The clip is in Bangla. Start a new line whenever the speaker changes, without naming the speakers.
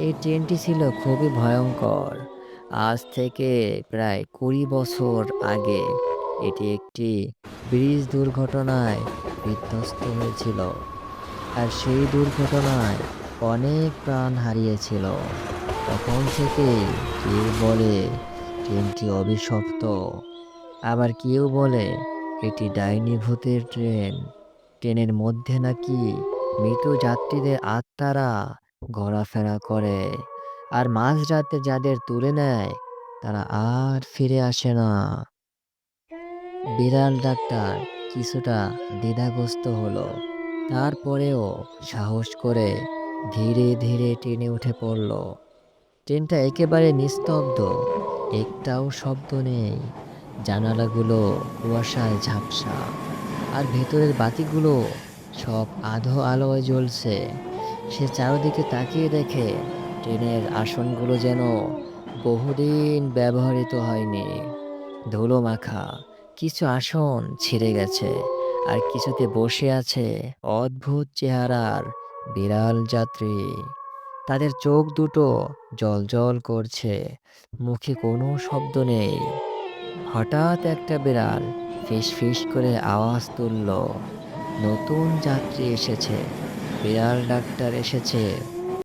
এই ট্রেনটি ছিল খুবই ভয়ঙ্কর। আজ থেকে প্রায় ২০ বছর আগে এটি একটি ব্রিজ দুর্ঘটনায় বিধ্বস্ত হয়েছিল। আর সেই দুর্ঘটনায় অনেক প্রাণ হারিয়েছিল। তখন থেকেই কেউ বলে ট্রেনটি অভিশপ্ত, আবার কেউ বলে এটি ডাইনি ভূতের ট্রেন। ট্রেনের মধ্যে নাকি মৃত যাত্রীদের আত্মারা ঘোরাফেরা করে। আর মাঝরাতে যাদের তুলে নেয় তারা আর ফিরে আসে না। বিড়াল ডাক্তার কিছুটা দ্বিধাগ্রস্ত হলো। তারপরেও সাহস করে ধীরে ধীরে ট্রেনে উঠে পড়ল। ট্রেনটা একেবারে নিস্তব্ধ, একটাও শব্দ নেই। জানালাগুলো কুয়াশায় ঝাপসা, আর ভেতরের বাতিগুলো সব আধো আলোয় জ্বলছে। সে চারদিকে তাকিয়ে দেখে ট্রেনের আসনগুলো যেন বহুদিন ব্যবহৃত হয়নি। ধুলো মাখা কিছু আসন ছিঁড়ে গেছে, আর কিছুতে বসে আছে অদ্ভুত চেহারার বিড়াল যাত্রী। তাদের চোখ দুটো জ্বলজ্বল করছে, মুখে কোনো শব্দ নেই। হঠাৎ একটা বিড়াল ফিসফিস করে আওয়াজ তুলল, নতুন যাত্রী এসেছে, বিড়াল ডাক্তার এসেছে।